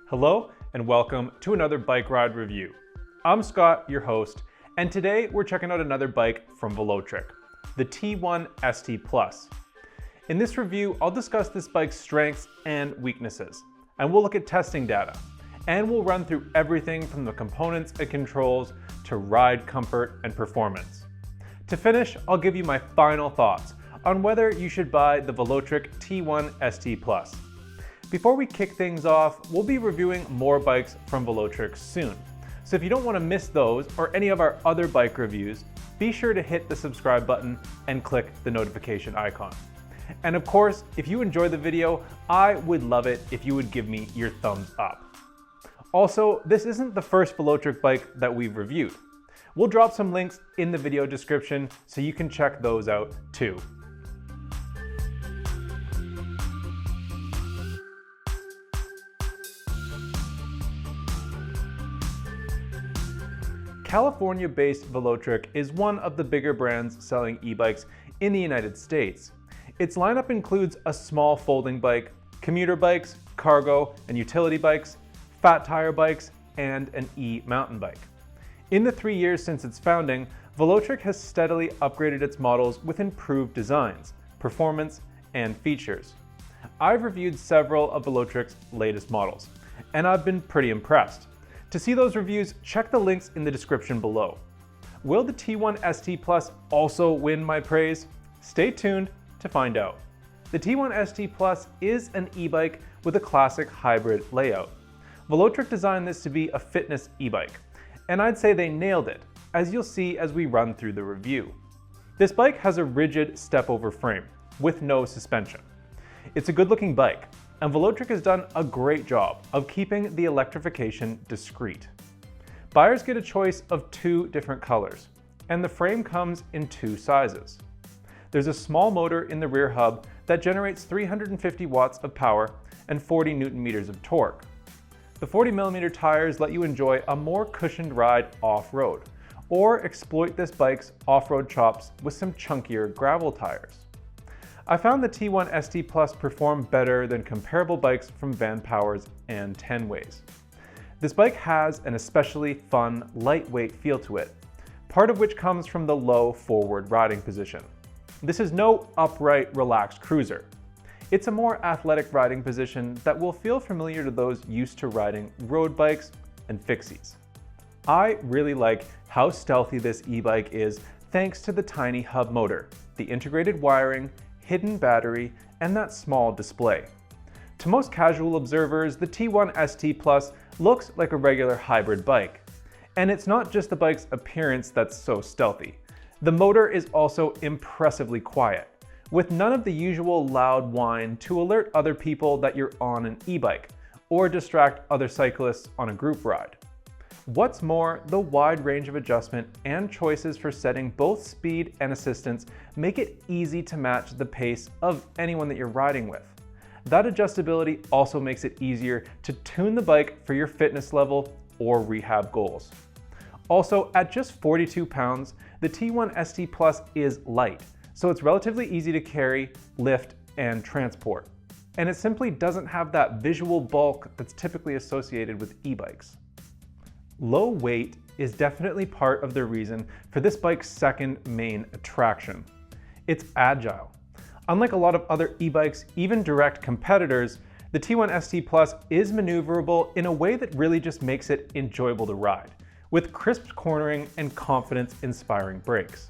Hello and welcome to another bike ride review. I'm Scott, your host, and today we're checking out another bike from Velotric, the T1ST Plus. In this review, I'll discuss this bike's strengths and weaknesses, and we'll look at testing data, and we'll run through everything from the components and controls to ride comfort and performance. To finish, I'll give you my final thoughts on whether you should buy the Velotric T1ST Plus. Before we kick things off, we'll be reviewing more bikes from Velotric soon. So if you don't want to miss those or any of our other bike reviews, be sure to hit the subscribe button and click the notification icon. And of course, if you enjoy the video, I would love it if you would give me your thumbs up. Also, this isn't the first Velotric bike that we've reviewed. We'll drop some links in the video description so you can check those out too. California-based Velotric is one of the bigger brands selling e-bikes in the United States. Its lineup includes a small folding bike, commuter bikes, cargo and utility bikes, fat tire bikes, and an e-mountain bike. In the 3 years since its founding, Velotric has steadily upgraded its models with improved designs, performance, and features. I've reviewed several of Velotric's latest models, and I've been pretty impressed. To see those reviews, check the links in the description below. Will the T1ST Plus also win my praise? Stay tuned to find out. The T1ST Plus is an e-bike with a classic hybrid layout. Velotric designed this to be a fitness e-bike, and I'd say they nailed it, as you'll see as we run through the review. This bike has a rigid step-over frame with no suspension. It's a good-looking bike, and Velotric has done a great job of keeping the electrification discreet. Buyers get a choice of 2 different colors, and the frame comes in 2 sizes. There's a small motor in the rear hub that generates 350 watts of power and 40 Newton meters of torque. The 40mm tires let you enjoy a more cushioned ride off-road, or exploit this bike's off-road chops with some chunkier gravel tires. I found the T1ST Plus perform better than comparable bikes from Van Powers and Tenways. This bike has an especially fun, lightweight feel to it, part of which comes from the low forward riding position. This is no upright, relaxed cruiser. It's a more athletic riding position that will feel familiar to those used to riding road bikes and fixies. I really like how stealthy this e-bike is thanks to the tiny hub motor, the integrated wiring, hidden battery, and that small display. To most casual observers, the T1ST Plus looks like a regular hybrid bike. And it's not just the bike's appearance that's so stealthy. The motor is also impressively quiet, with none of the usual loud whine to alert other people that you're on an e-bike, or distract other cyclists on a group ride. What's more, the wide range of adjustment and choices for setting both speed and assistance make it easy to match the pace of anyone that you're riding with. That adjustability also makes it easier to tune the bike for your fitness level or rehab goals. Also, at just 42 pounds, the T1ST Plus is light, so it's relatively easy to carry, lift, and transport. And it simply doesn't have that visual bulk that's typically associated with e-bikes. Low weight is definitely part of the reason for this bike's second main attraction. It's agile. Unlike a lot of other e-bikes, even direct competitors, the T1ST Plus is maneuverable in a way that really just makes it enjoyable to ride, with crisp cornering and confidence-inspiring brakes.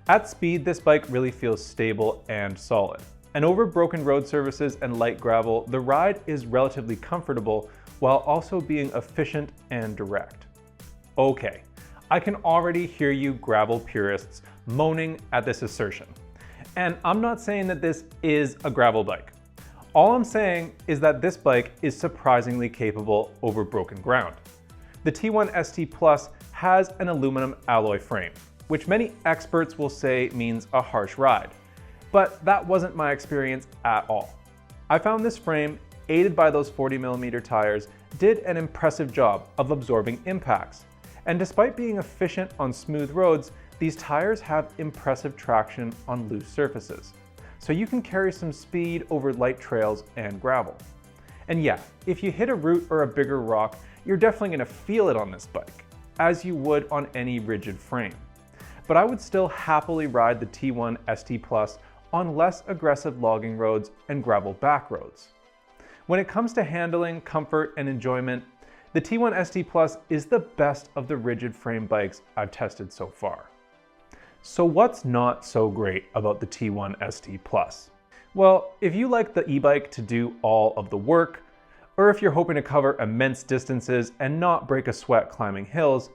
At speed, this bike really feels stable and solid. And over broken road surfaces and light gravel, the ride is relatively comfortable while also being efficient and direct. Okay, I can already hear you gravel purists moaning at this assertion. And I'm not saying that this is a gravel bike. All I'm saying is that this bike is surprisingly capable over broken ground. The T1ST Plus has an aluminum alloy frame, which many experts will say means a harsh ride. But that wasn't my experience at all. I found this frame, aided by those 40mm tires, did an impressive job of absorbing impacts. And despite being efficient on smooth roads, these tires have impressive traction on loose surfaces. So you can carry some speed over light trails and gravel. And yeah, if you hit a root or a bigger rock, you're definitely going to feel it on this bike, as you would on any rigid frame. But I would still happily ride the T1ST Plus on less aggressive logging roads and gravel back roads. When it comes to handling, comfort, and enjoyment, the T1ST Plus is the best of the rigid frame bikes I've tested so far. So what's not so great about the T1ST Plus? Well, if you like the e-bike to do all of the work, or if you're hoping to cover immense distances and not break a sweat climbing hills,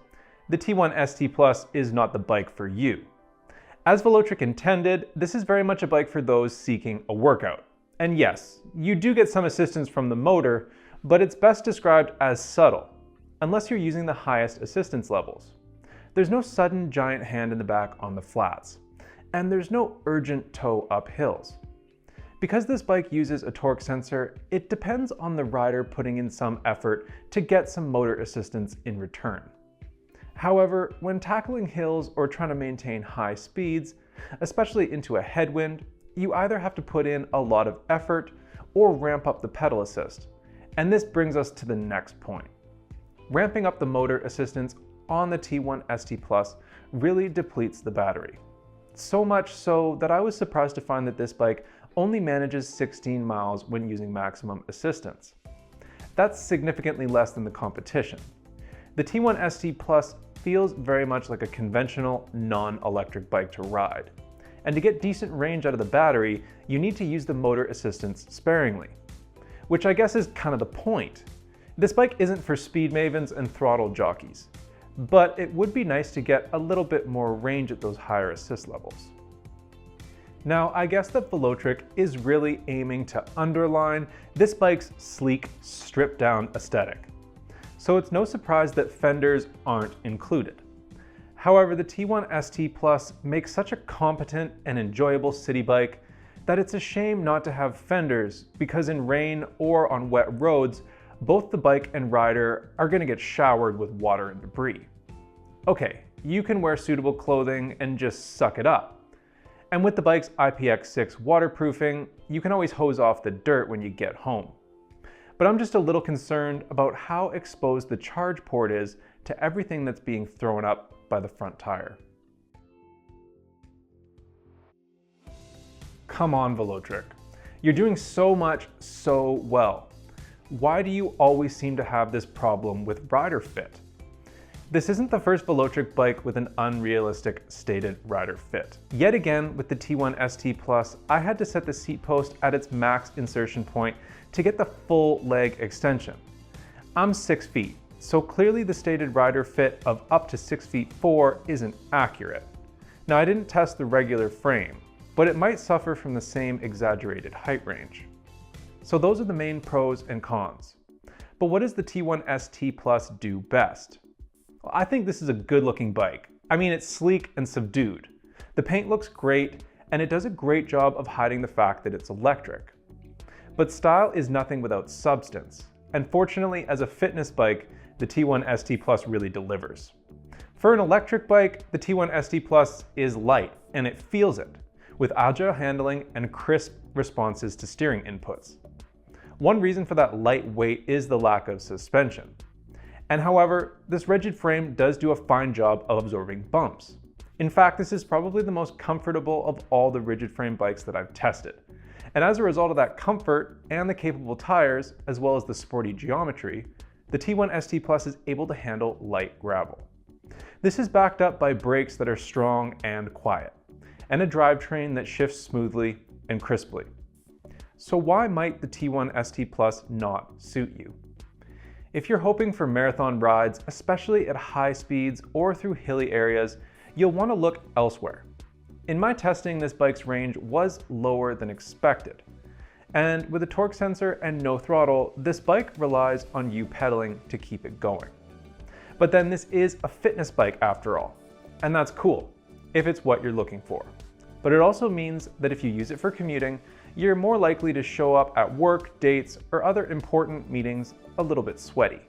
the T1ST Plus is not the bike for you. As Velotric intended, this is very much a bike for those seeking a workout. And yes, you do get some assistance from the motor, but it's best described as subtle, unless you're using the highest assistance levels. There's no sudden giant hand in the back on the flats, and there's no urgent tow up hills. Because this bike uses a torque sensor, it depends on the rider putting in some effort to get some motor assistance in return. However, when tackling hills or trying to maintain high speeds, especially into a headwind, you either have to put in a lot of effort or ramp up the pedal assist. And this brings us to the next point. Ramping up the motor assistance on the T1ST Plus really depletes the battery. So much so that I was surprised to find that this bike only manages 16 miles when using maximum assistance. That's significantly less than the competition. The T1ST Plus feels very much like a conventional, non-electric bike to ride. And to get decent range out of the battery, you need to use the motor assistance sparingly. Which I guess is kind of the point. This bike isn't for speed mavens and throttle jockeys, but it would be nice to get a little bit more range at those higher assist levels. Now, I guess that Velotric is really aiming to underline this bike's sleek, stripped-down aesthetic. So it's no surprise that fenders aren't included. However, the T1ST Plus makes such a competent and enjoyable city bike that it's a shame not to have fenders, because in rain or on wet roads, both the bike and rider are going to get showered with water and debris. Okay, you can wear suitable clothing and just suck it up. And with the bike's IPX6 waterproofing, you can always hose off the dirt when you get home. But I'm just a little concerned about how exposed the charge port is to everything that's being thrown up by the front tire. Come on, Velotric. You're doing so much so well. Why do you always seem to have this problem with rider fit? This isn't the first Velotric bike with an unrealistic stated rider fit. Yet again, with the T1ST Plus, I had to set the seat post at its max insertion point to get the full leg extension. I'm 6 feet, so clearly the stated rider fit of up to 6'4" isn't accurate. Now, I didn't test the regular frame, but it might suffer from the same exaggerated height range. So those are the main pros and cons. But what does the T1ST Plus do best? Well, I think this is a good looking bike. I mean, it's sleek and subdued. The paint looks great, and it does a great job of hiding the fact that it's electric. But style is nothing without substance. And fortunately, as a fitness bike, the T1ST Plus really delivers. For an electric bike, the T1ST Plus is light, and it feels it, with agile handling and crisp responses to steering inputs. One reason for that light weight is the lack of suspension. And however, this rigid frame does do a fine job of absorbing bumps. In fact, this is probably the most comfortable of all the rigid frame bikes that I've tested. And as a result of that comfort and the capable tires, as well as the sporty geometry, the T1ST Plus is able to handle light gravel. This is backed up by brakes that are strong and quiet, and a drivetrain that shifts smoothly and crisply. So why might the T1ST Plus not suit you? If you're hoping for marathon rides, especially at high speeds or through hilly areas, you'll want to look elsewhere. In my testing, this bike's range was lower than expected. And with a torque sensor and no throttle, this bike relies on you pedaling to keep it going. But then this is a fitness bike after all, and that's cool, if it's what you're looking for. But it also means that if you use it for commuting, you're more likely to show up at work, dates, or other important meetings a little bit sweaty.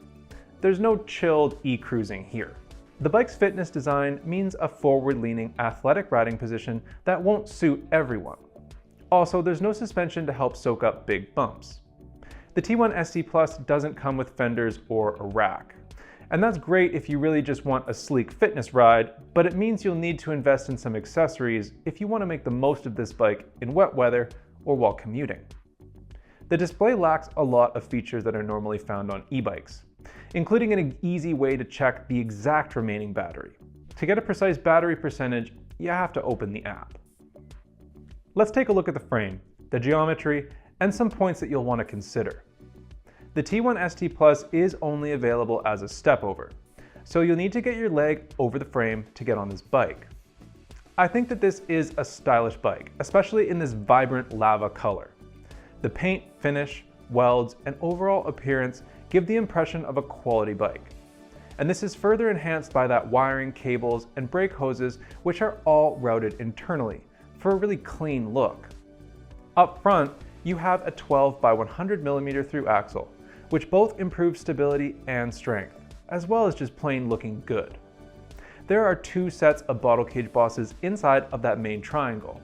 There's no chilled e-cruising here. The bike's fitness design means a forward-leaning athletic riding position that won't suit everyone. Also, there's no suspension to help soak up big bumps. The T1ST Plus doesn't come with fenders or a rack. And that's great if you really just want a sleek fitness ride, but it means you'll need to invest in some accessories if you want to make the most of this bike in wet weather or while commuting. The display lacks a lot of features that are normally found on e-bikes, including an easy way to check the exact remaining battery. To get a precise battery percentage, you have to open the app. Let's take a look at the frame, the geometry, and some points that you'll want to consider. The T1ST Plus is only available as a stepover, so you'll need to get your leg over the frame to get on this bike. I think that this is a stylish bike, especially in this vibrant lava color. The paint, finish, welds, and overall appearance give the impression of a quality bike. And this is further enhanced by that wiring, cables, and brake hoses, which are all routed internally for a really clean look. Up front, you have a 12 by 100mm through axle, which both improve stability and strength, as well as just plain looking good. There are two sets of bottle cage bosses inside of that main triangle,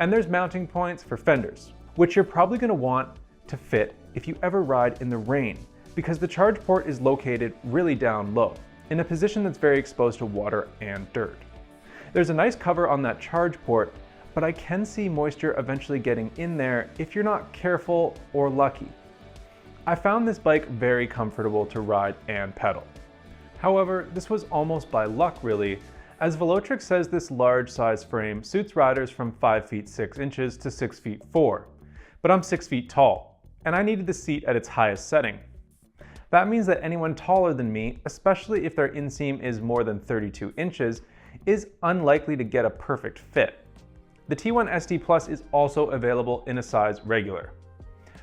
and there's mounting points for fenders, which you're probably going to want to fit if you ever ride in the rain, because the charge port is located really down low, in a position that's very exposed to water and dirt. There's a nice cover on that charge port, but I can see moisture eventually getting in there if you're not careful or lucky. I found this bike very comfortable to ride and pedal. However, this was almost by luck really, as Velotric says this large size frame suits riders from 5 feet 6 inches to 6 feet 4. But I'm 6 feet tall, and I needed the seat at its highest setting. That means that anyone taller than me, especially if their inseam is more than 32 inches, is unlikely to get a perfect fit. The T1ST Plus is also available in a size regular.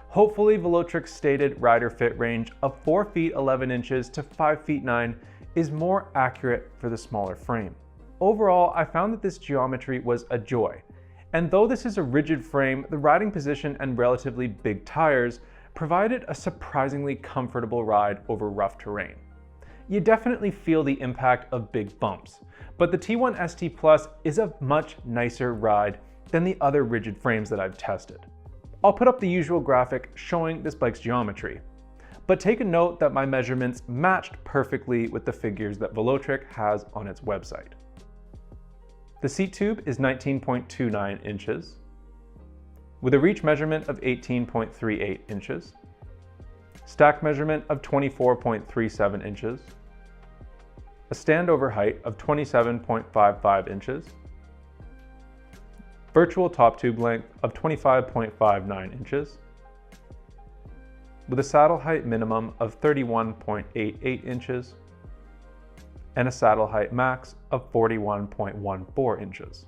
Hopefully Velotric's stated rider fit range of 4 feet 11 inches to 5 feet 9 is more accurate for the smaller frame. Overall, I found that this geometry was a joy, and though this is a rigid frame, the riding position and relatively big tires provided a surprisingly comfortable ride over rough terrain. You definitely feel the impact of big bumps, but the T1ST Plus is a much nicer ride than the other rigid frames that I've tested. I'll put up the usual graphic showing this bike's geometry, but take a note that my measurements matched perfectly with the figures that Velotric has on its website. The seat tube is 19.29 inches, with a reach measurement of 18.38 inches, stack measurement of 24.37 inches, a standover height of 27.55 inches, virtual top tube length of 25.59 inches, with a saddle height minimum of 31.88 inches, and a saddle height max of 41.14 inches.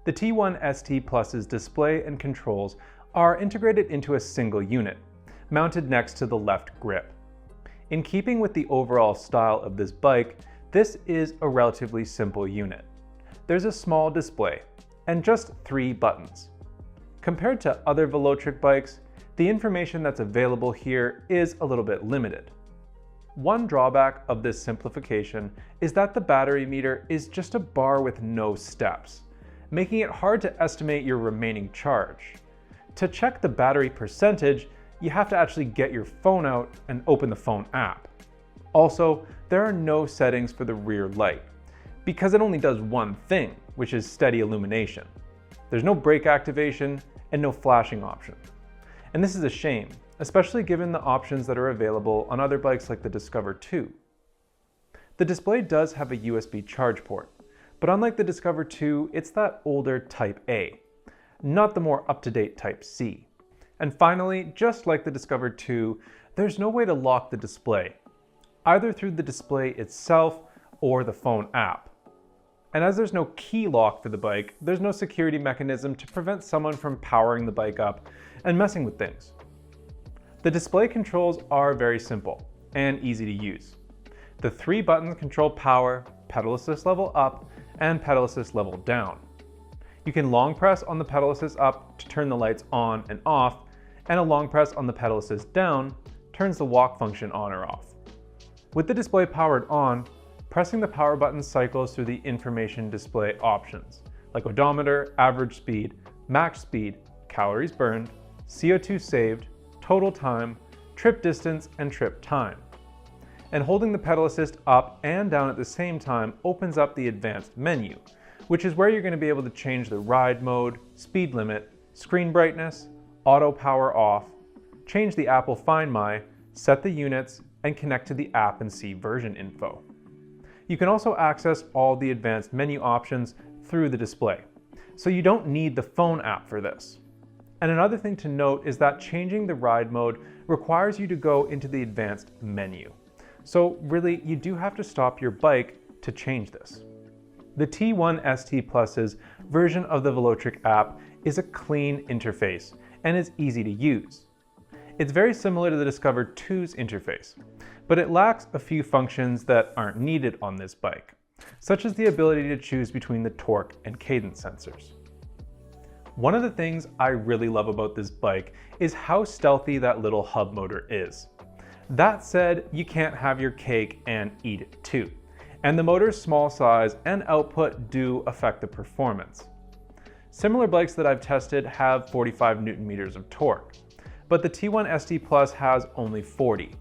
The T1ST Plus's display and controls are integrated into a single unit, mounted next to the left grip. In keeping with the overall style of this bike, this is a relatively simple unit. There's a small display and just 3 buttons. Compared to other Velotric bikes, the information that's available here is a little bit limited. One drawback of this simplification is that the battery meter is just a bar with no steps, making it hard to estimate your remaining charge. To check the battery percentage, you have to actually get your phone out and open the phone app. Also, there are no settings for the rear light, because it only does one thing, which is steady illumination. There's no brake activation and no flashing option. And this is a shame, especially given the options that are available on other bikes like the Discover 2. The display does have a USB charge port, but unlike the Discover 2, it's that older Type A, not the more up-to-date Type C. And finally, just like the Discover 2, there's no way to lock the display, either through the display itself or the phone app. And as there's no key lock for the bike, there's no security mechanism to prevent someone from powering the bike up and messing with things. The display controls are very simple and easy to use. The 3 buttons control power, pedal assist level up, and pedal assist level down. You can long press on the pedal assist up to turn the lights on and off, and a long press on the pedal assist down turns the walk function on or off. With the display powered on, pressing the power button cycles through the information display options, like odometer, average speed, max speed, calories burned, CO2 saved, total time, trip distance, and trip time. And holding the pedal assist up and down at the same time opens up the advanced menu, which is where you're going to be able to change the ride mode, speed limit, screen brightness, auto power off, change the Apple Find My, set the units, and connect to the app and see version info. You can also access all the advanced menu options through the display, so you don't need the phone app for this. And another thing to note is that changing the ride mode requires you to go into the advanced menu. So really, you do have to stop your bike to change this. The T1ST Plus's version of the Velotric app is a clean interface and is easy to use. It's very similar to the Discover 2's interface, but it lacks a few functions that aren't needed on this bike, such as the ability to choose between the torque and cadence sensors. One of the things I really love about this bike is how stealthy that little hub motor is. That said, you can't have your cake and eat it too, and the motor's small size and output do affect the performance. Similar bikes that I've tested have 45 Nm of torque, but the T1ST Plus has only 40.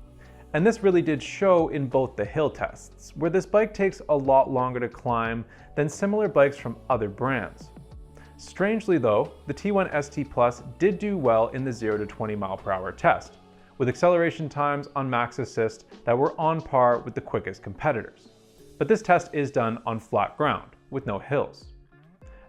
And this really did show in both the hill tests, where this bike takes a lot longer to climb than similar bikes from other brands. Strangely though, the T1ST Plus did do well in the 0 to 20 mph test, with acceleration times on max assist that were on par with the quickest competitors. But this test is done on flat ground, with no hills.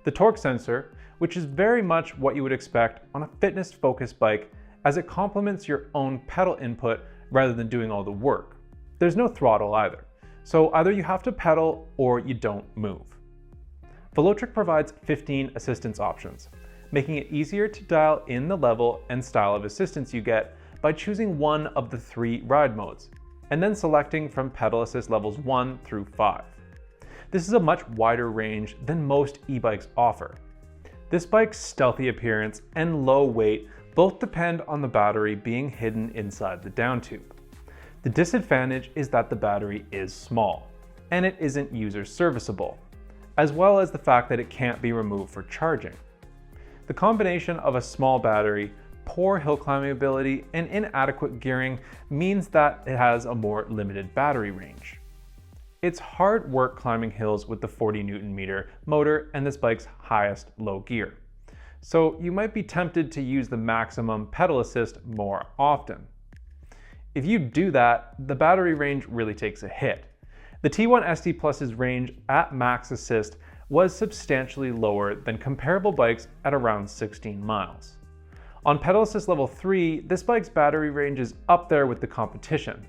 The torque sensor, which is very much what you would expect on a fitness-focused bike, as it complements your own pedal input rather than doing all the work. There's no throttle either, so either you have to pedal or you don't move. Velotric provides 15 assistance options, making it easier to dial in the level and style of assistance you get by choosing one of the 3 ride modes, and then selecting from pedal assist levels 1 through 5. This is a much wider range than most e-bikes offer. This bike's stealthy appearance and low weight both depend on the battery being hidden inside the down tube. The disadvantage is that the battery is small, and it isn't user serviceable, as well as the fact that it can't be removed for charging. The combination of a small battery, poor hill climbing ability, and inadequate gearing means that it has a more limited battery range. It's hard work climbing hills with the 40 Nm motor and this bike's highest low gear. So you might be tempted to use the maximum pedal assist more often. If you do that, the battery range really takes a hit. The T1ST Plus's range at max assist was substantially lower than comparable bikes at around 16 miles. On pedal assist level 3, this bike's battery range is up there with the competition.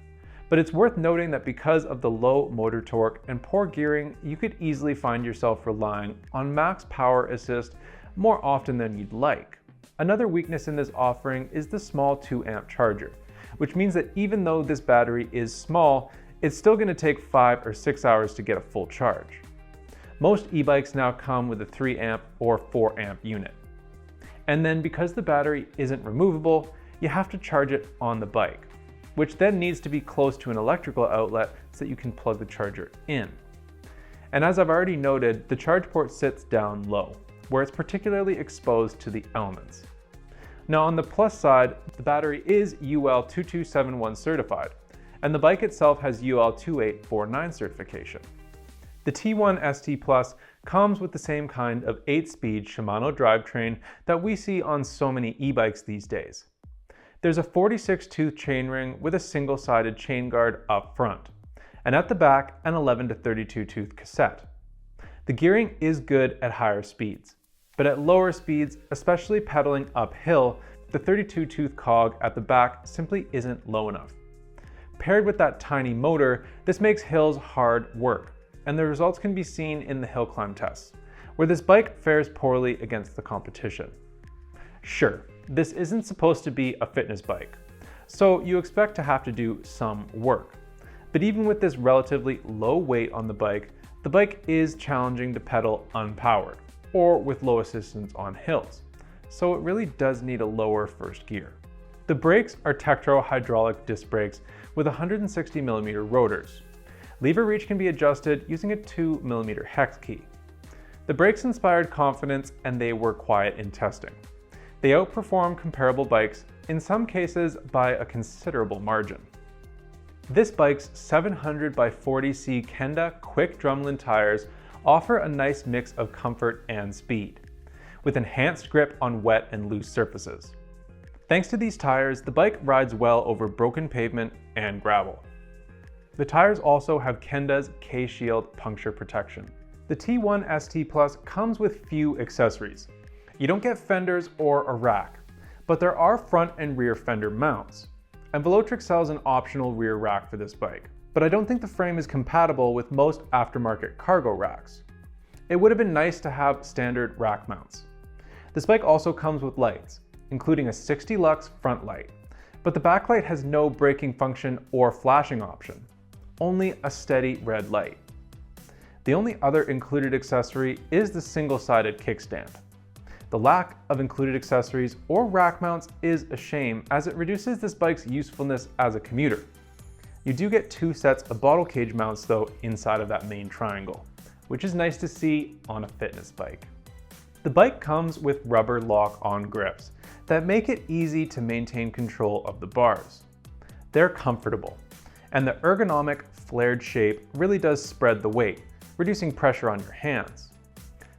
But it's worth noting that because of the low motor torque and poor gearing, you could easily find yourself relying on max power assist more often than you'd like. Another weakness in this offering is the small 2-amp charger, which means that even though this battery is small, it's still going to take 5 or 6 hours to get a full charge. Most e-bikes now come with a 3-amp or 4-amp unit. And then because the battery isn't removable, you have to charge it on the bike, which then needs to be close to an electrical outlet so that you can plug the charger in. And as I've already noted, the charge port sits down low, where it's particularly exposed to the elements. Now on the plus side, the battery is UL 2271 certified, and the bike itself has UL 2849 certification. The T1ST Plus comes with the same kind of 8-speed Shimano drivetrain that we see on so many e-bikes these days. There's a 46-tooth chainring with a single-sided chain guard up front, and at the back an 11 to 32-tooth cassette. The gearing is good at higher speeds, but at lower speeds, especially pedaling uphill, the 32-tooth cog at the back simply isn't low enough. Paired with that tiny motor, this makes hills hard work, and the results can be seen in the hill climb tests, where this bike fares poorly against the competition. Sure, this isn't supposed to be a fitness bike, so you expect to have to do some work. But even with this relatively low weight on the bike is challenging to pedal unpowered, or with low assistance on hills, so it really does need a lower first gear. The brakes are Tektro hydraulic disc brakes with 160mm rotors. Lever reach can be adjusted using a 2mm hex key. The brakes inspired confidence and they were quiet in testing. They outperform comparable bikes in some cases by a considerable margin. This bike's 700/40C Kenda quick drumlin tires offer a nice mix of comfort and speed, with enhanced grip on wet and loose surfaces. Thanks to these tires, the bike rides well over broken pavement and gravel. The tires also have Kenda's K-Shield puncture protection. The T1ST Plus comes with few accessories. You don't get fenders or a rack, but there are front and rear fender mounts. And Velotric sells an optional rear rack for this bike, but I don't think the frame is compatible with most aftermarket cargo racks. It would have been nice to have standard rack mounts. This bike also comes with lights, including a 60 lux front light, but the backlight has no braking function or flashing option, only a steady red light. The only other included accessory is the single-sided kickstand. The lack of included accessories or rack mounts is a shame, as it reduces this bike's usefulness as a commuter. You do get 2 sets of bottle cage mounts though inside of that main triangle, which is nice to see on a fitness bike. The bike comes with rubber lock-on grips that make it easy to maintain control of the bars. They're comfortable, and the ergonomic flared shape really does spread the weight, reducing pressure on your hands.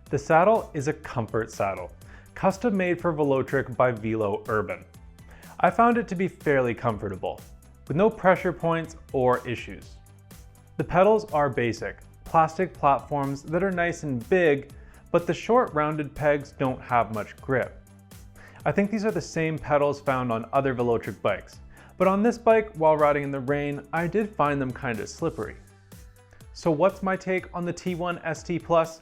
The saddle is a comfort saddle, custom made for Velotric by Velo Urban. I found it to be fairly comfortable, with no pressure points or issues. The pedals are basic, plastic platforms that are nice and big, but the short rounded pegs don't have much grip. I think these are the same pedals found on other Velotric bikes, but on this bike, while riding in the rain, I did find them kind of slippery. So what's my take on the T1ST Plus?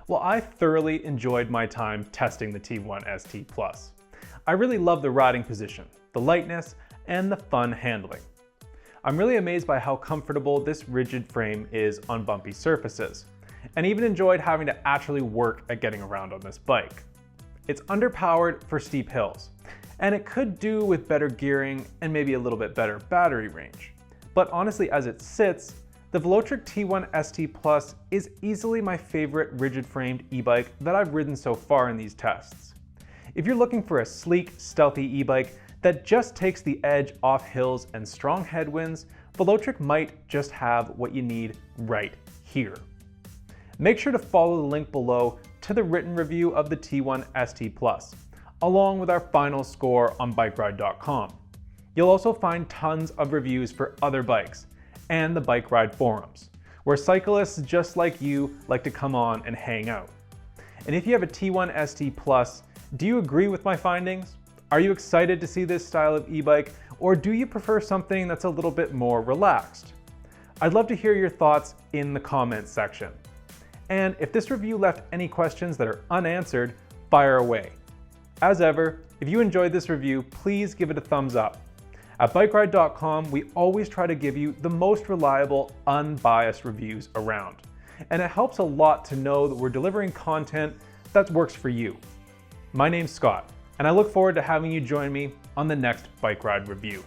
Well, I thoroughly enjoyed my time testing the T1ST Plus. I really love the riding position, the lightness, and the fun handling. I'm really amazed by how comfortable this rigid frame is on bumpy surfaces, and even enjoyed having to actually work at getting around on this bike. It's underpowered for steep hills, and it could do with better gearing and maybe a little bit better battery range. But honestly, as it sits, the Velotric T1ST Plus is easily my favorite rigid-framed e-bike that I've ridden so far in these tests. If you're looking for a sleek, stealthy e-bike that just takes the edge off hills and strong headwinds, Velotric might just have what you need right here. Make sure to follow the link below to the written review of the T1ST Plus, along with our final score on bikeride.com. You'll also find tons of reviews for other bikes, and the bike ride forums, where cyclists just like you like to come on and hang out. And if you have a T1ST Plus, do you agree with my findings? Are you excited to see this style of e-bike, or do you prefer something that's a little bit more relaxed? I'd love to hear your thoughts in the comments section. And if this review left any questions that are unanswered, fire away. As ever, if you enjoyed this review, please give it a thumbs up. At bikeride.com, we always try to give you the most reliable, unbiased reviews around. And it helps a lot to know that we're delivering content that works for you. My name's Scott, and I look forward to having you join me on the next Bike Ride review.